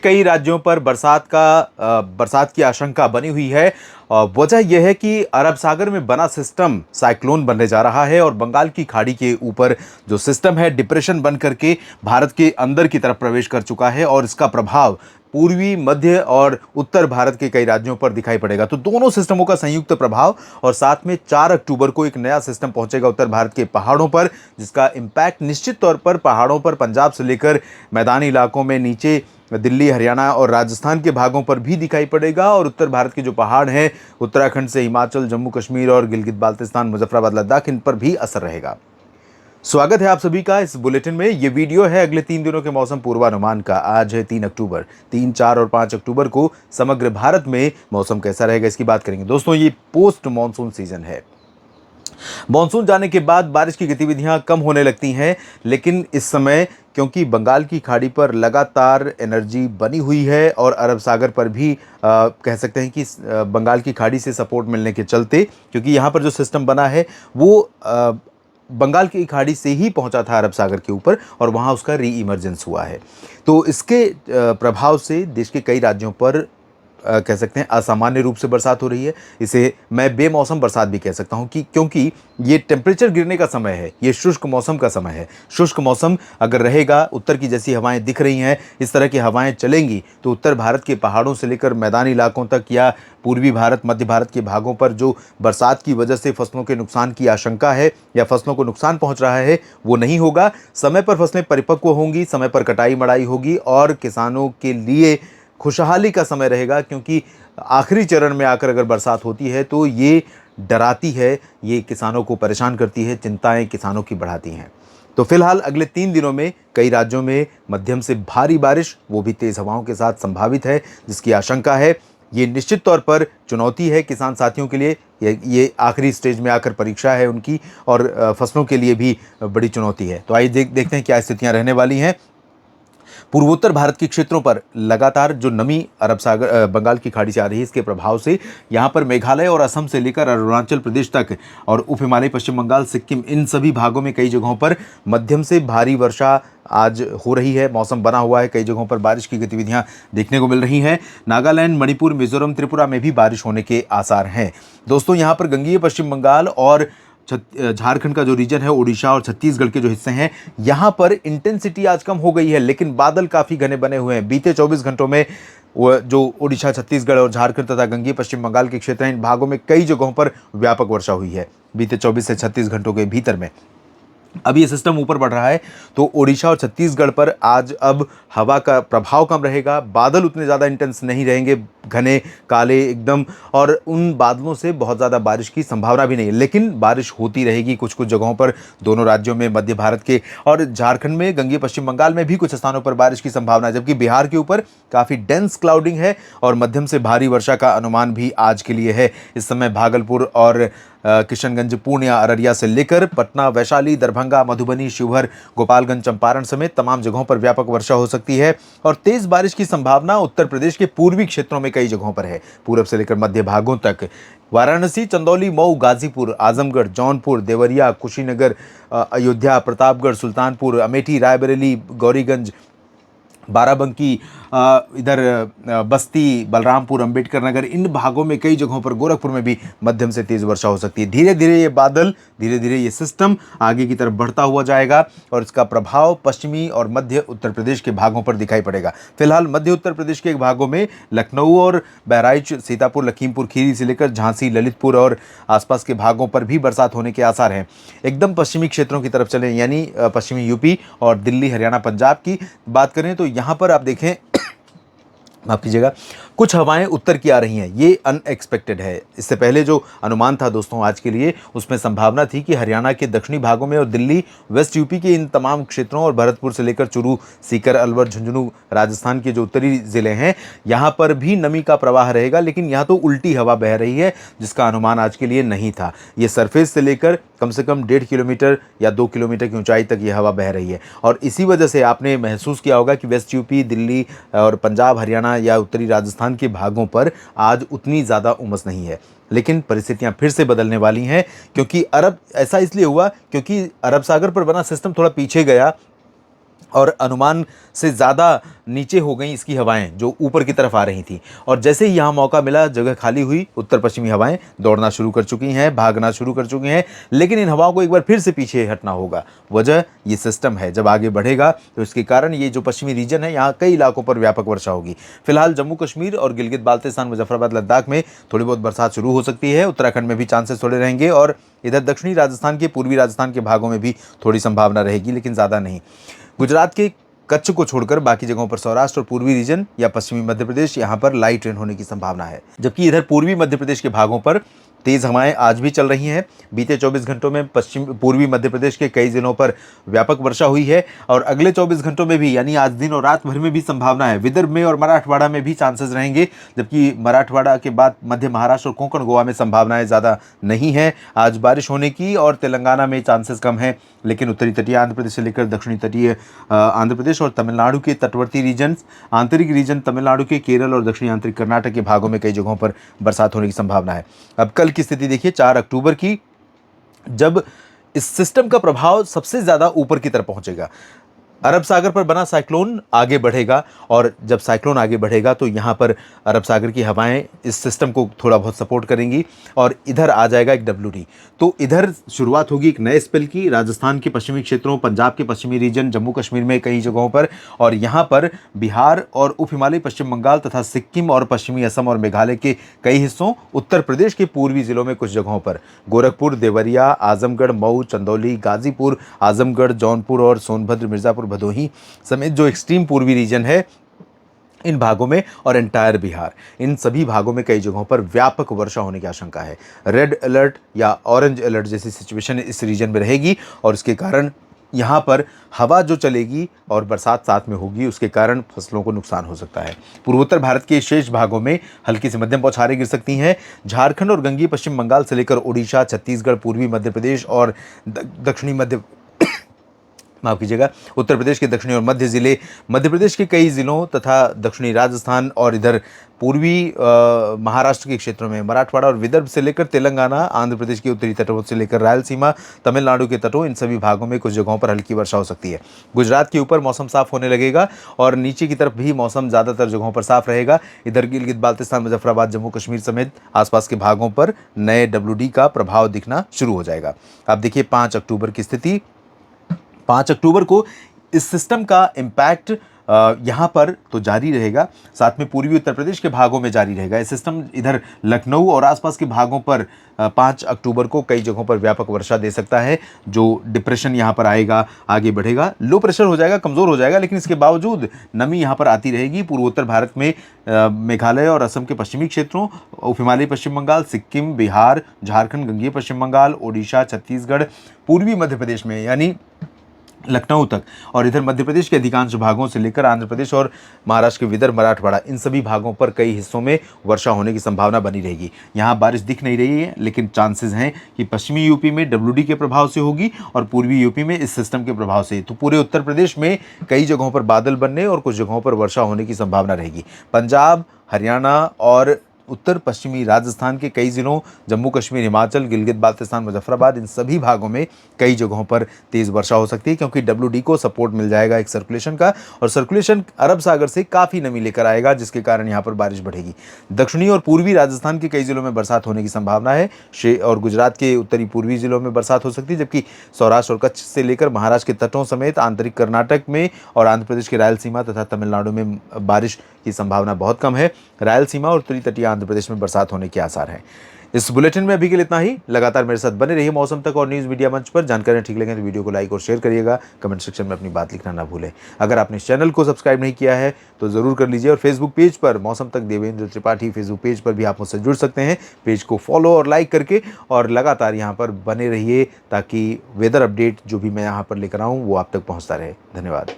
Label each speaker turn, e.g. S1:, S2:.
S1: कई राज्यों पर बरसात की आशंका बनी हुई है। वजह यह है कि अरब सागर में बना सिस्टम साइक्लोन बनने जा रहा है और बंगाल की खाड़ी के ऊपर जो सिस्टम है डिप्रेशन बन करके भारत के अंदर की तरफ प्रवेश कर चुका है और इसका प्रभाव पूर्वी, मध्य और उत्तर भारत के कई राज्यों पर दिखाई पड़ेगा। तो दोनों सिस्टमों का संयुक्त प्रभाव और साथ में 4 अक्टूबर को एक नया सिस्टम पहुंचेगा उत्तर भारत के पहाड़ों पर, जिसका इंपैक्ट निश्चित तौर पर पहाड़ों पर पंजाब से लेकर मैदानी इलाकों में नीचे दिल्ली, हरियाणा और राजस्थान के भागों पर भी दिखाई पड़ेगा। और उत्तर भारत के जो पहाड़ हैं, उत्तराखंड से हिमाचल, जम्मू कश्मीर और गिलगित बाल्टिस्तान, मुजफ्फराबाद, लद्दाख, इन पर भी असर रहेगा। स्वागत है आप सभी का इस बुलेटिन में। ये वीडियो है अगले 3 दिनों के मौसम पूर्वानुमान का। आज है 3 अक्टूबर। 3, 4 और 5 अक्टूबर को समग्र भारत में मौसम कैसा रहेगा इसकी बात करेंगे। दोस्तों, ये पोस्ट मॉनसून सीजन है। मॉनसून जाने के बाद बारिश की गतिविधियां कम होने लगती हैं, लेकिन इस समय क्योंकि बंगाल की खाड़ी पर लगातार एनर्जी बनी हुई है और अरब सागर पर भी कह सकते हैं कि बंगाल की खाड़ी से सपोर्ट मिलने के चलते, क्योंकि यहाँ पर जो सिस्टम बना है वो बंगाल की खाड़ी से ही पहुंचा था अरब सागर के ऊपर और वहाँ उसका री इमर्जेंस हुआ है। तो इसके प्रभाव से देश के कई राज्यों पर कह सकते हैं असामान्य रूप से बरसात हो रही है। इसे मैं बेमौसम बरसात भी कह सकता हूं कि क्योंकि ये टेम्परेचर गिरने का समय है, ये शुष्क मौसम का समय है। शुष्क मौसम अगर रहेगा, उत्तर की जैसी हवाएं दिख रही हैं, इस तरह की हवाएं चलेंगी तो उत्तर भारत के पहाड़ों से लेकर मैदानी इलाकों तक या पूर्वी भारत, मध्य भारत के भागों पर जो बरसात की वजह से फसलों के नुकसान की आशंका है या फसलों को नुकसान पहुंच रहा है, वो नहीं होगा। समय पर फसलें परिपक्व होंगी, समय पर कटाई मड़ाई होगी और किसानों के लिए खुशहाली का समय रहेगा, क्योंकि आखिरी चरण में आकर अगर बरसात होती है तो ये डराती है, ये किसानों को परेशान करती है, चिंताएं किसानों की बढ़ाती हैं। तो फिलहाल अगले 3 दिनों में कई राज्यों में मध्यम से भारी बारिश, वो भी तेज़ हवाओं के साथ संभावित है, जिसकी आशंका है। ये निश्चित तौर पर चुनौती है किसान साथियों के लिए। ये आखिरी स्टेज में आकर परीक्षा है उनकी और फसलों के लिए भी बड़ी चुनौती है। तो आइए देखते हैं क्या स्थितियाँ रहने वाली हैं। पूर्वोत्तर भारत के क्षेत्रों पर लगातार जो नमी अरब सागर बंगाल की खाड़ी से आ रही है, इसके प्रभाव से यहाँ पर मेघालय और असम से लेकर अरुणाचल प्रदेश तक और उप हिमालय, पश्चिम बंगाल, सिक्किम, इन सभी भागों में कई जगहों पर मध्यम से भारी वर्षा आज हो रही है। मौसम बना हुआ है, कई जगहों पर बारिश की गतिविधियां देखने को मिल रही हैं। नागालैंड, मणिपुर, मिजोरम, त्रिपुरा में भी बारिश होने के आसार हैं। दोस्तों, यहाँ पर गंगीय पश्चिम बंगाल और झारखंड का जो रीजन है, उड़ीसा और छत्तीसगढ़ के जो हिस्से हैं, यहाँ पर इंटेंसिटी आज कम हो गई है, लेकिन बादल काफ़ी घने बने हुए हैं। बीते 24 घंटों में जो उड़ीसा, छत्तीसगढ़ और झारखंड तथा गंगीय पश्चिम बंगाल के क्षेत्र हैं, इन भागों में कई जगहों पर व्यापक वर्षा हुई है बीते 24 से 36 घंटों के भीतर में। अब ये सिस्टम ऊपर बढ़ रहा है तो ओडिशा और छत्तीसगढ़ पर आज अब हवा का प्रभाव कम रहेगा। बादल उतने ज़्यादा इंटेंस नहीं रहेंगे, घने काले एकदम, और उन बादलों से बहुत ज़्यादा बारिश की संभावना भी नहीं है, लेकिन बारिश होती रहेगी कुछ कुछ जगहों पर। दोनों राज्यों में, मध्य भारत के और झारखंड में, गंगीय पश्चिम बंगाल में भी कुछ स्थानों पर बारिश की संभावना है, जबकि बिहार के ऊपर काफ़ी डेंस क्लाउडिंग है और मध्यम से भारी वर्षा का अनुमान भी आज के लिए है। इस समय भागलपुर और किशनगंज, पूर्णिया, अररिया से लेकर पटना, वैशाली, दरभंगा, मधुबनी, शिवहर, गोपालगंज, चंपारण समेत तमाम जगहों पर व्यापक वर्षा हो सकती है। और तेज बारिश की संभावना उत्तर प्रदेश के पूर्वी क्षेत्रों में कई जगहों पर है, पूरब से लेकर मध्य भागों तक। वाराणसी, चंदौली, मऊ, गाजीपुर, आजमगढ़, जौनपुर, देवरिया, कुशीनगर, अयोध्या, प्रतापगढ़, सुल्तानपुर, अमेठी, रायबरेली, गौरीगंज, बाराबंकी, इधर बस्ती, बलरामपुर, अंबेडकर नगर, इन भागों में कई जगहों पर, गोरखपुर में भी मध्यम से तेज वर्षा हो सकती है। धीरे धीरे ये बादल, धीरे धीरे ये सिस्टम आगे की तरफ बढ़ता हुआ जाएगा और इसका प्रभाव पश्चिमी और मध्य उत्तर प्रदेश के भागों पर दिखाई पड़ेगा। फिलहाल मध्य उत्तर प्रदेश के भागों में लखनऊ और बहराइच, सीतापुर, लखीमपुर खीरी से लेकर झांसी, ललितपुर और आसपास के भागों पर भी बरसात होने के आसार हैं। एकदम पश्चिमी क्षेत्रों की तरफ चलें, यानी पश्चिमी यूपी और दिल्ली, हरियाणा, पंजाब की बात करें तो यहाँ पर आप देखें, माफ कीजिएगा, कुछ हवाएं उत्तर की आ रही हैं। ये अनएक्सपेक्टेड है। इससे पहले जो अनुमान था दोस्तों आज के लिए, उसमें संभावना थी कि हरियाणा के दक्षिणी भागों में और दिल्ली, वेस्ट यूपी के इन तमाम क्षेत्रों और भरतपुर से लेकर चूरू, सीकर, अलवर, झुंझुनू, राजस्थान के जो उत्तरी ज़िले हैं, यहाँ पर भी नमी का प्रवाह रहेगा, लेकिन यहाँ तो उल्टी हवा बह रही है, जिसका अनुमान आज के लिए नहीं था। ये सरफेस से लेकर कम से कम 1.5 किलोमीटर या 2 किलोमीटर की ऊंचाई तक ये हवा बह रही है और इसी वजह से आपने महसूस किया होगा कि वेस्ट यूपी, दिल्ली और पंजाब, हरियाणा या उत्तरी राजस्थान के भागों पर आज उतनी ज़्यादा उमस नहीं है। लेकिन परिस्थितियां फिर से बदलने वाली हैं, क्योंकि ऐसा इसलिए हुआ क्योंकि अरब सागर पर बना सिस्टम थोड़ा पीछे गया और अनुमान से ज़्यादा नीचे हो गई इसकी हवाएं जो ऊपर की तरफ आ रही थी। और जैसे ही यहाँ मौका मिला, जगह खाली हुई, उत्तर पश्चिमी हवाएं दौड़ना शुरू कर चुकी हैं, भागना शुरू कर चुकी हैं। लेकिन इन हवाओं को एक बार फिर से पीछे हटना होगा। वजह ये सिस्टम है, जब आगे बढ़ेगा तो इसके कारण ये जो पश्चिमी रीजन है, यहाँ कई इलाकों पर व्यापक वर्षा होगी। फिलहाल जम्मू कश्मीर और गिलगित बाल्तिस्तान, मुजफ्फराबाद, लद्दाख में थोड़ी बहुत बरसात शुरू हो सकती है। उत्तराखंड में भी चांसेस थोड़े रहेंगे और इधर दक्षिणी राजस्थान के, पूर्वी राजस्थान के भागों में भी थोड़ी संभावना रहेगी, लेकिन ज़्यादा नहीं। गुजरात के कच्छ को छोड़कर बाकी जगहों पर सौराष्ट्र और पूर्वी रीजन या पश्चिमी मध्य प्रदेश, यहाँ पर लाइट रेन होने की संभावना है। जबकि इधर पूर्वी मध्य प्रदेश के भागों पर तेज हवाएं आज भी चल रही हैं। बीते 24 घंटों में पूर्वी मध्य प्रदेश के कई जिलों पर व्यापक वर्षा हुई है और अगले 24 घंटों में भी, यानी आज दिन और रात भर में भी संभावना है। विदर्भ में और मराठवाड़ा में भी चांसेस रहेंगे, जबकि मराठवाड़ा के बाद मध्य महाराष्ट्र और कोंकण गोवा में संभावनाएं ज़्यादा नहीं है आज बारिश होने की, और तेलंगाना में चांसेस कम है। लेकिन उत्तरी तटीय आंध्र प्रदेश से लेकर दक्षिणी तटीय आंध्र प्रदेश और तमिलनाडु के तटवर्ती रीजन, आंतरिक रीजन तमिलनाडु के, केरल और दक्षिणी आंतरिक कर्नाटक के भागों में कई जगहों पर बरसात होने की संभावना है। अब कल की स्थिति देखिए, 4 अक्टूबर की, जब इस सिस्टम का प्रभाव सबसे ज्यादा ऊपर की तरफ पहुंचेगा। अरब सागर पर बना साइक्लोन आगे बढ़ेगा, और जब साइक्लोन आगे बढ़ेगा तो यहाँ पर अरब सागर की हवाएं इस सिस्टम को थोड़ा बहुत सपोर्ट करेंगी और इधर आ जाएगा एक WD। तो इधर शुरुआत होगी एक नए स्पेल की, राजस्थान के पश्चिमी क्षेत्रों, पंजाब के पश्चिमी रीजन, जम्मू कश्मीर में कई जगहों पर, और यहाँ पर बिहार और उप हिमालयी पश्चिम बंगाल तथा सिक्किम और पश्चिमी असम और मेघालय के कई हिस्सों, उत्तर प्रदेश के पूर्वी जिलों में कुछ जगहों पर, गोरखपुर, देवरिया, आजमगढ़, मऊ, चंदौली, गाजीपुर, आजमगढ़, जौनपुर और सोनभद्र, मिर्जापुर, भदोही समेत जो एक्सट्रीम पूर्वी रीजन है, इन भागों में, और एंटायर बिहार, इन सभी भागों में कई जगहों पर व्यापक वर्षा होने की आशंका है। रेड अलर्ट या ऑरेंज अलर्ट जैसी सिचुएशन इस रीजन में रहेगी, और इसके कारण यहाँ पर हवा जो चलेगी और बरसात साथ में होगी, उसके कारण फसलों को नुकसान हो सकता है। पूर्वोत्तर भारत के शेष भागों में हल्की से मध्यम बौछारें गिर सकती हैं। झारखंड और गंगीय पश्चिम बंगाल से लेकर उड़ीसा, छत्तीसगढ़, पूर्वी मध्य प्रदेश और दक्षिणी मध्य माफ कीजिएगा, उत्तर प्रदेश के दक्षिणी और मध्य जिले, मध्य प्रदेश के कई जिलों तथा दक्षिणी राजस्थान और इधर पूर्वी महाराष्ट्र के क्षेत्रों में, मराठवाड़ा और विदर्भ से लेकर तेलंगाना, आंध्र प्रदेश के उत्तरी तटों से लेकर रायलसीमा, तमिलनाडु के तटों, इन सभी भागों में कुछ जगहों पर हल्की वर्षा हो सकती है। गुजरात के ऊपर मौसम साफ होने लगेगा और नीचे की तरफ भी मौसम ज़्यादातर जगहों पर साफ रहेगा। इधर गिलगित बाल्तिस्तान, मुजफ्फराबाद, जम्मू कश्मीर समेत आसपास के भागों पर नए WD का प्रभाव दिखना शुरू हो जाएगा। अब देखिए 5 अक्टूबर की स्थिति। 5 अक्टूबर को इस सिस्टम का इम्पैक्ट यहाँ पर तो जारी रहेगा, साथ में पूर्वी उत्तर प्रदेश के भागों में जारी रहेगा। ये सिस्टम इधर लखनऊ और आसपास के भागों पर 5 अक्टूबर को कई जगहों पर व्यापक वर्षा दे सकता है। जो डिप्रेशन यहाँ पर आएगा, आगे बढ़ेगा, लो प्रेशर हो जाएगा, कमज़ोर हो जाएगा, लेकिन इसके बावजूद नमी यहाँ पर आती रहेगी। पूर्वोत्तर भारत में मेघालय और असम के पश्चिमी क्षेत्रों, उप हिमालयी पश्चिम बंगाल, सिक्किम, बिहार, झारखंड, गंगीय पश्चिम बंगाल, ओडिशा, छत्तीसगढ़, पूर्वी मध्य प्रदेश में यानी लखनऊ तक, और इधर मध्य प्रदेश के अधिकांश भागों से लेकर आंध्र प्रदेश और महाराष्ट्र के विदर्भ, मराठवाड़ा, इन सभी भागों पर कई हिस्सों में वर्षा होने की संभावना बनी रहेगी। यहाँ बारिश दिख नहीं रही है, लेकिन चांसेस हैं कि पश्चिमी यूपी में WD के प्रभाव से होगी और पूर्वी यूपी में इस सिस्टम के प्रभाव से। तो पूरे उत्तर प्रदेश में कई जगहों पर बादल बनने और कुछ जगहों पर वर्षा होने की संभावना रहेगी। पंजाब, हरियाणा और उत्तर पश्चिमी राजस्थान के कई जिलों, जम्मू कश्मीर, हिमाचल, गिलगित बाल्तिस्तान, मुजफ्फराबाद, इन सभी भागों में कई जगहों पर तेज़ वर्षा हो सकती है, क्योंकि WD को सपोर्ट मिल जाएगा एक सर्कुलेशन का, और सर्कुलेशन अरब सागर से काफ़ी नमी लेकर आएगा, जिसके कारण यहाँ पर बारिश बढ़ेगी। दक्षिणी और पूर्वी राजस्थान के कई जिलों में बरसात होने की संभावना है, और गुजरात के उत्तरी पूर्वी जिलों में बरसात हो सकती है, जबकि सौराष्ट्र और कच्छ से लेकर महाराष्ट्र के तटों समेत आंतरिक कर्नाटक में और आंध्र प्रदेश के रायलसीमा तथा तमिलनाडु में बारिश की संभावना बहुत कम है। रायलसीमा और उत्तरी तटीय आंध्र प्रदेश में बरसात होने के आसार हैं। इस बुलेटिन में अभी के लिए इतना ही। लगातार मेरे साथ बने रहिए मौसम तक और न्यूज़ मीडिया मंच पर। जानकारी ठीक लगे तो वीडियो को लाइक और शेयर करिएगा। कमेंट सेक्शन में अपनी बात लिखना ना भूलें। अगर आपने इस चैनल को सब्सक्राइब नहीं किया है तो ज़रूर कर लीजिए, और फेसबुक पेज पर मौसम तक देवेंद्र त्रिपाठी फेसबुक पेज पर भी आप मुझसे जुड़ सकते हैं। पेज को फॉलो और लाइक करके, और लगातार यहाँ पर बने रहिए ताकि वेदर अपडेट जो भी मैं यहाँ पर लेकर आऊँ वो आप तक पहुँचता रहे। धन्यवाद।